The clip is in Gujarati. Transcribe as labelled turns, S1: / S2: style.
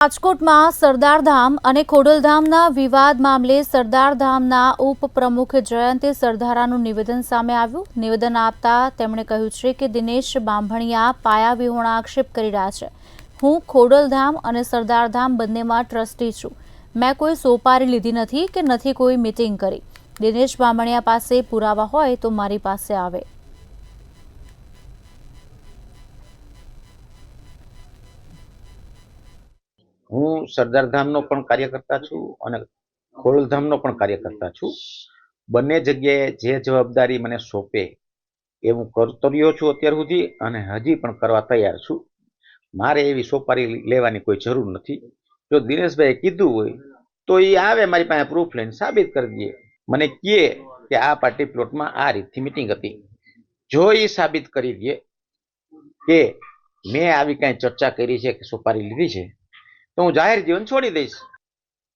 S1: રાજકોટમાં સરદારધામ અને ખોડલધામના વિવાદ મામલે સરદારધામના ઉપપ્રમુખ જયંત સરદારાનું નિવેદન સામે આવ્યું। નિવેદન આપતા તેમણે કહ્યું છે કે દિનેશ બાંભણિયા પાયાવિહોણા આક્ષેપ કરી રહ્યા છે। હું ખોડલધામ અને સરદારધામ બંનેમાં ટ્રસ્ટી છું। મેં કોઈ સોપારી લીધી નથી કે નથી કોઈ મીટિંગ કરી। દિનેશ બાંભણિયા પાસે પુરાવા હોય તો મારી પાસે આવે।
S2: હું સરદારધાमનો પણ કાર્યકર્તા છું અને ખોડલધામનો પણ કાર્યકર્તા છું। બંને જગ્યાએ જે જવાબદારી મને સોંપે એ હું કરતો રહ્યો છું અત્યાર સુધી અને હજી પણ કરવા તૈયાર છું। મારે એવી સોપારી લેવાની કોઈ જરૂર નથી। જો દિનેશભાઈએ કીધું હોય તો એ આવે મારી પાસે પ્રૂફ લઈને સાબિત કરી દે। મને કહે કે આ પાર્ટી પ્લોટમાં આ રીતથી મીટિંગ હતી। જો એ સાબિત કરી દે કે મેં આવી કાંઈ ચર્ચા કરી છે કે સોપારી લીધી છે તો હું જાહેર જીવન છોડી દઈશ।